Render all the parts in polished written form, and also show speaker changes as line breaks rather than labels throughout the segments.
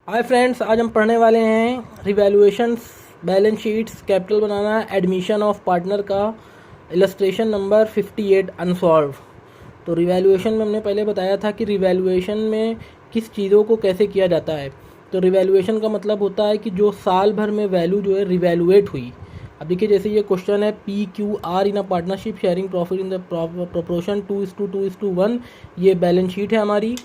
Hi friends, आज हम पढ़ने वाले हैं रिवैल्यूएशंस, बैलेंस शीट्स, कैपिटल बनाना, एडमिशन ऑफ पार्टनर का इलस्ट्रेशन नंबर 58 अनसॉल्व। तो रिवैल्यूएशन में हमने पहले बताया था कि रिवैल्यूएशन में किस चीज़ों को कैसे किया जाता है। तो रिवैल्यूएशन का मतलब होता है कि जो साल भर में वैल्यू जो है रिवैल्यूएट हुई। अब देखिए, जैसे ये क्वेश्चन है PQR in a partnership sharing profit in the proportion 2:1। ये बैलेंस शीट है हमारी।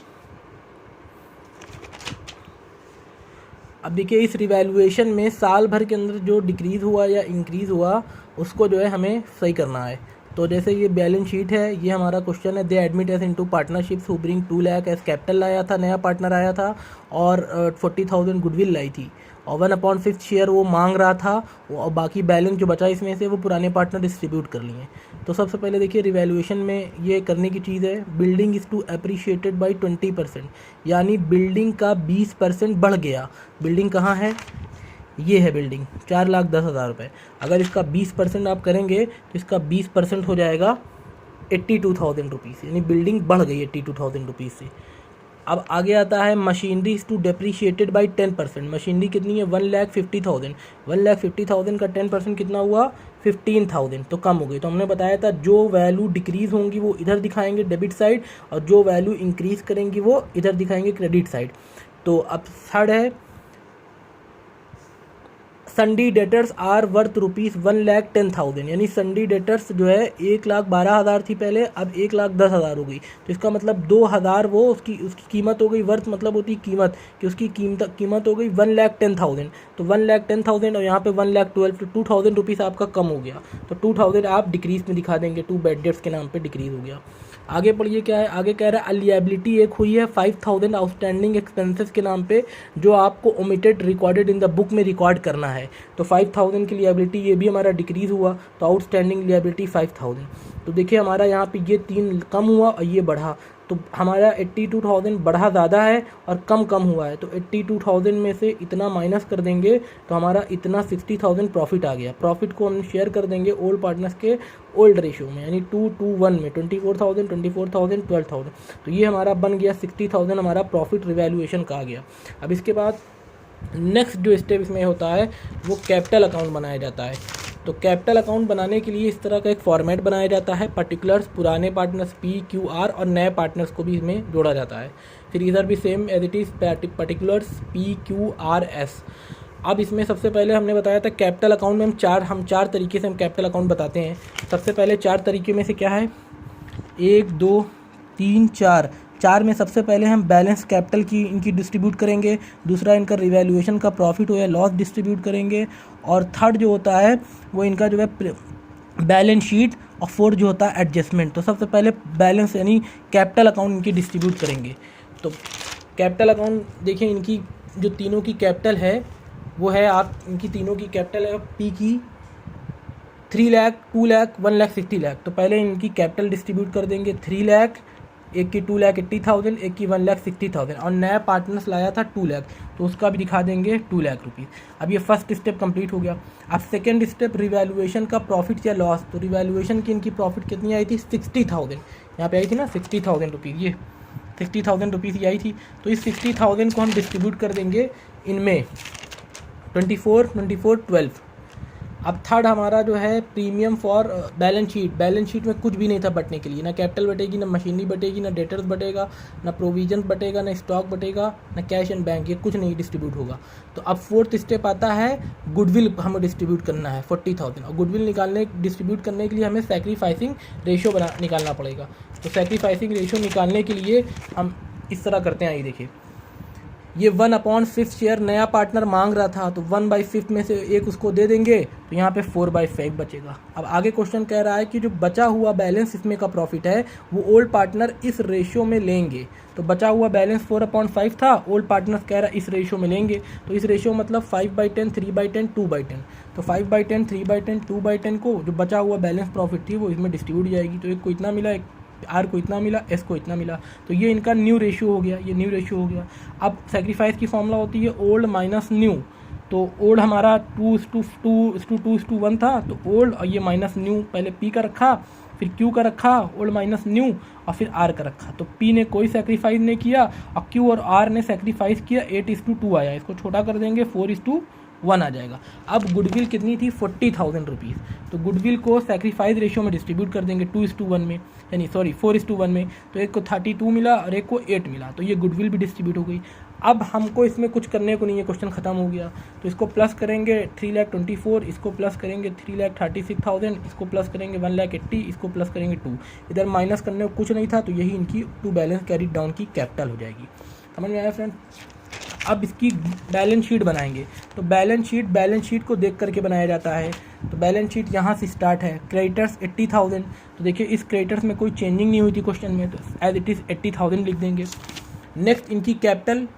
अब देखिए, इस रिवैल्यूएशन में साल भर के अंदर जो डिक्रीज़ हुआ या इंक्रीज़ हुआ उसको जो है हमें सही करना है। तो जैसे ये बैलेंस शीट है, ये हमारा क्वेश्चन है। They admit S into partnerships who bring 2 lakh as capital लाया था, नया पार्टनर आया था, और 40,000 गुडविल लाई थी, और 1/5 शेयर वो मांग रहा था, और बाकी बैलेंस जो बचा इसमें से वो पुराने पार्टनर डिस्ट्रीब्यूट कर लिए। तो सबसे पहले देखिए, रिवैल्यूएशन में ये करने की चीज़ है, building is to appreciated by 20%, यानी बिल्डिंग का 20% बढ़ गया। बिल्डिंग कहाँ है? ये है बिल्डिंग, 4,10,000 रुपये। अगर इसका 20% आप करेंगे तो इसका 20% हो जाएगा 82,000 रुपीज़, यानी बिल्डिंग बढ़ गई 82,000 रुपीज़ से। अब आगे आता है machinery is to depreciated by 10%। Machinery कितनी है? 1,50,000। 1,50,000 का 10% कितना हुआ? 15,000। तो कम हो गई। तो हमने बताया था जो वैल्यू डिक्रीज़ होंगी वो इधर दिखाएंगे डेबिट साइड, और जो वैल्यू इंक्रीज़ करेंगी वो इधर दिखाएंगे क्रेडिट साइड। तो अब थर्ड है, sundry debtors are worth rupees 1,10,000, यानी संडी डेटर्स जो है 1,12,000 थी पहले, अब 1,10,000 हो गई। तो इसका मतलब 2,000 वो उसकी कीमत हो गई। वर्थ मतलब होती है कीमत, कि उसकी कीमत हो गई 1,10,000। तो 1,10,000 और यहाँ पे 1,12,000, तो 2,000 रुपीज़ आपका कम हो गया। तो 2,000 आप डिक्रीज़ में दिखा देंगे, 2 बैड डेट्स के नाम पे डिक्रीज़ हो गया। आगे पढ़िए क्या है। आगे कह रहा है लिएबिलिटी एक हुई है 5,000 आउटस्टैंडिंग एक्सपेंसेस के नाम पे, जो आपको omitted recorded in the book में रिकॉर्ड करना है। तो 5,000 की लिएबिलिटी, ये भी हमारा डिक्रीज़ हुआ, तो आउटस्टैंडिंग लिएबिलिटी 5,000। तो देखिए हमारा यहाँ पे ये 3 कम हुआ और ये बढ़ा, तो हमारा 82,000 बढ़ा ज़्यादा है और कम कम हुआ है। तो 82,000 में से इतना माइनस कर देंगे तो हमारा इतना 60,000 प्रॉफिट आ गया। प्रॉफिट को हम शेयर कर देंगे ओल्ड पार्टनर्स के ओल्ड रेशियो में, यानी 2:1 में 24,000, 24,000, 12,000। तो ये हमारा बन गया 60,000, हमारा प्रॉफिट रिवैल्यूएशन का आ गया। अब इसके बाद नेक्स्ट जो स्टेप इसमें होता है वो कैपिटल अकाउंट बनाया जाता है। तो कैपिटल अकाउंट बनाने के लिए इस तरह का एक फॉर्मेट बनाया जाता है। पर्टिकुलर्स, पुराने पार्टनर्स PQR, और नए पार्टनर्स को भी इसमें जोड़ा जाता है। फिर इधर भी same as it is, particulars PQRS। अब इसमें सबसे पहले हमने बताया था कैपिटल अकाउंट में हम चार तरीके से हम कैपिटल अकाउंट बताते हैं। सबसे पहले 4 तरीके में से क्या है? 1, 2, 3, 4। 4 में सबसे पहले हम बैलेंस कैपिटल की इनकी डिस्ट्रीब्यूट करेंगे। दूसरा इनका रिवैल्यूएशन का प्रॉफिट हो या लॉस डिस्ट्रीब्यूट करेंगे। और थर्ड जो होता है वो इनका जो है बैलेंस शीट, और फोर्थ जो होता है एडजस्टमेंट। तो सबसे पहले बैलेंस यानी कैपिटल अकाउंट इनकी डिस्ट्रीब्यूट करेंगे। तो कैपिटल अकाउंट देखिए, इनकी जो तीनों की कैपिटल है वो है, आप इनकी तीनों की कैपिटल है P की 3 लाख, 2 लाख, 1,60,000 लाख। तो पहले इनकी कैपिटल डिस्ट्रीब्यूट कर देंगे 3 लाख, एक की 2,80,000, एक की 1,60,000, और नया पार्टनर्स लाया था 2 लाख, तो उसका भी दिखा देंगे 2 लाख रुपीज़। अब ये फर्स्ट स्टेप कंप्लीट हो गया। अब सेकेंड स्टेप रिवैल्यूएशन का प्रॉफिट या लॉस। तो रिवैल्यूएशन की इनकी प्रॉफिट कितनी आई थी? 60,000। यहाँ पे आई थी ना 60,000 रुपीज़, ये 60,000 रुपीज़ ही आई थी। तो इस 60,000 को हम डिस्ट्रीब्यूट कर देंगे इनमें 24, 24, 12। अब थर्ड हमारा जो है premium for balance sheet. Balance sheet में कुछ भी नहीं था बटने के लिए, ना कैपिटल बटेगी, ना मशीनरी बटेगी, ना डेटर्स बटेगा, ना प्रोविजन बटेगा, ना स्टॉक बटेगा, ना कैश एंड बैंक, ये कुछ नहीं डिस्ट्रीब्यूट होगा। तो अब फोर्थ स्टेप आता है गुडविल हमें डिस्ट्रीब्यूट करना है 40,000, और गुडविल डिस्ट्रीब्यूट करने के लिए हमें सैक्रिफाइसिंग रेशियो निकालना पड़ेगा। तो सैक्रिफाइसिंग रेशियो निकालने के लिए हम इस तरह करते हैं। ये देखिए, ये 1/5 शेयर नया पार्टनर मांग रहा था, तो 1/5 में से एक उसको दे देंगे, तो यहाँ पे 4/5 बचेगा। अब आगे क्वेश्चन कह रहा है कि जो बचा हुआ बैलेंस इसमें का प्रॉफिट है वो ओल्ड पार्टनर इस रेशियो में लेंगे। तो बचा हुआ बैलेंस 4/5 था, ओल्ड पार्टनर कह रहा है इस रेशियो में लेंगे। तो इस रेशियो मतलब 5/10, 3/10, 2/10। तो 5/10, 3/10, 2/10 को जो बचा हुआ बैलेंस प्रॉफिट थी वो इसमें डिस्ट्रीब्यूट जाएगी। तो एक को इतना मिला, एक आर को इतना मिला, एस को इतना मिला। तो ये इनका न्यू रेशियो हो गया, ये न्यू रेशियो हो गया। अब सेक्रीफाइस की फॉर्मूला होती है ओल्ड माइनस न्यू। तो ओल्ड हमारा 2:1 था, तो ओल्ड और ये माइनस न्यू, पहले P का रखा फिर क्यू का रखा ओल्ड माइनस न्यू, और फिर आर का रखा। तो पी ने कोई सेक्रीफाइस नहीं किया और क्यू और आर ने सेक्रीफाइस किया, 8:2 आया। इसको छोटा कर देंगे 4:1 आ जाएगा। अब गुडविल कितनी थी, 40,000 रुपीज़। तो गुडविल को सेक्रीफाइस रेशियो में डिस्ट्रीब्यूट कर देंगे 2:1 में, यानी सॉरी 4:1 में। तो एक को 32 मिला और एक को 8 मिला, तो ये गुडविल भी डिस्ट्रीब्यूट हो गई। अब हमको इसमें कुछ करने को नहीं है, क्वेश्चन खत्म हो गया। तो इसको प्लस करेंगे 3,24,000, इसको प्लस करेंगे 3,36,000, इसको प्लस करेंगे 1,80,000, इसको प्लस करेंगे 2। इधर माइनस करने को कुछ नहीं था, तो यही इनकी टू बैलेंस कैरी डाउन की कैपिटल हो जाएगी। समझ में आया फ्रेंड? अब इसकी बैलेंस शीट बनाएंगे। तो बैलेंस शीट को देख करके बनाया जाता है। तो बैलेंस शीट यहाँ से स्टार्ट है। क्रेडिटर्स 80,000, तो देखिए इस क्रेडिटर्स में कोई चेंजिंग नहीं हुई थी क्वेश्चन में, तो एज इट इज़ 80,000 लिख देंगे। नेक्स्ट इनकी कैपिटल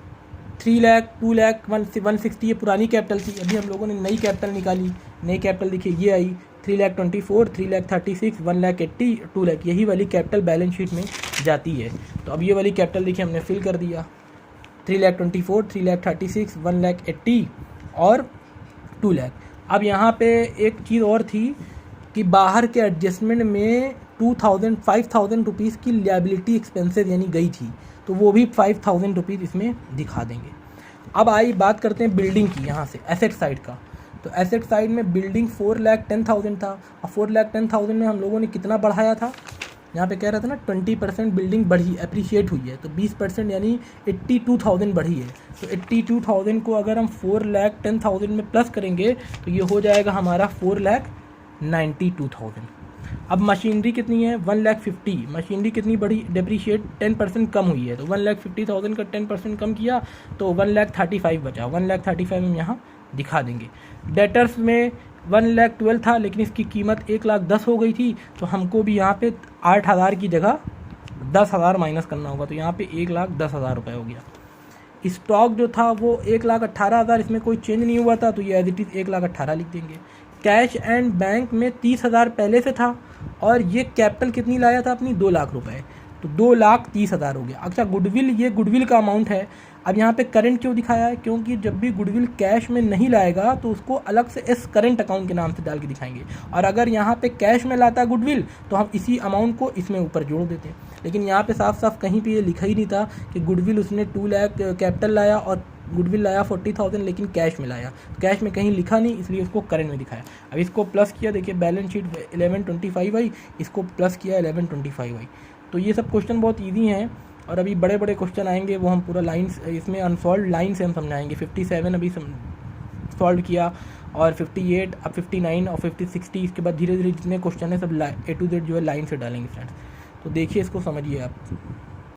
3 लाख, 2 लाख, 160, ये पुरानी कैपिटल थी। अभी हम लोगों ने नई कैपिटल निकाली। नई कैपिटल देखिए ये आई 3,24,000, 3,36,000, 1,80,000, 2 लाख, यही वाली कैपिटल बैलेंस शीट में जाती है। तो अब ये वाली कैपिटल देखिए हमने फिल कर दिया, 3,24,000, 3,36,000, 1,80,000 और 2 लाख। अब यहाँ पे एक चीज़ और थी कि बाहर के एडजस्टमेंट में 5,000 रुपीज़ की लायबिलिटी एक्सपेंसेस यानी गई थी, तो वो भी 5,000 रुपीज़ इसमें दिखा देंगे। अब आई बात करते हैं बिल्डिंग की, यहाँ से एसेट साइड का। तो एसेट साइड में बिल्डिंग 4,10,000 था, और 4,10,000 में हम लोगों ने कितना बढ़ाया था, यहाँ पे कह रहा था ना 20% बिल्डिंग बढ़ी, अप्रिशिएट हुई है, तो 20% यानी 82,000 बढ़ी है। तो 82,000 को अगर हम 4,10,000 में प्लस करेंगे तो ये हो जाएगा हमारा 4,92,000। अब मशीनरी कितनी है, 1,50,000। मशीनरी कितनी बढ़ी, डेप्रीशिएट 10% कम हुई है, तो 1,50,000 का 10% कम किया तो 1,35,000 बचा। 1,35,000 हम यहाँ दिखा देंगे। डेटर्स में 1,12,000 था, लेकिन इसकी कीमत 1,10,000 हो गई थी, तो हमको भी यहाँ पे 8,000 की जगह 10,000 माइनस करना होगा, तो यहाँ पे 1,10,000 रुपये हो गया। स्टॉक जो था वो 1,18,000, इसमें कोई चेंज नहीं हुआ था, तो ये एज इट इज़ 1,18,000 लिख देंगे। कैश एंड बैंक में 30,000 पहले से था, और ये कैपिटल कितनी लाया था अपनी, 2 लाख रुपए, तो 2,30,000 हो गया। अच्छा गुडविल, ये गुडविल का अमाउंट है। अब यहाँ पे करंट क्यों दिखाया है, क्योंकि जब भी गुडविल कैश में नहीं लाएगा तो उसको अलग से इस करंट अकाउंट के नाम से डाल के दिखाएंगे, और अगर यहाँ पे कैश में लाता गुडविल तो हम इसी अमाउंट को इसमें ऊपर जोड़ देते हैं। लेकिन यहाँ पे साफ साफ कहीं पे ये लिखा ही नहीं था कि गुडविल उसने 2 लाख कैपिटल लाया और गुडविल लाया 40,000, लेकिन कैश में लाया। कैश में कहीं लिखा नहीं, इसलिए उसको करंट में दिखाया। अब इसको प्लस किया, देखिए बैलेंस शीट 1125 आई, इसको प्लस किया 1125 आई। तो ये सब क्वेश्चन बहुत ईजी हैं, और अभी बड़े बड़े क्वेश्चन आएंगे, वो हम पूरा लाइन्स इसमें अनसॉल्व लाइन से हम समझाएंगे। 57 अभी सॉल्व किया, और 58, अब 59 और 50, 60, इसके बाद धीरे धीरे जितने क्वेश्चन है सब A to Z जो है लाइन से डालेंगे फ्रेंड्स। तो देखिए इसको समझिए आप।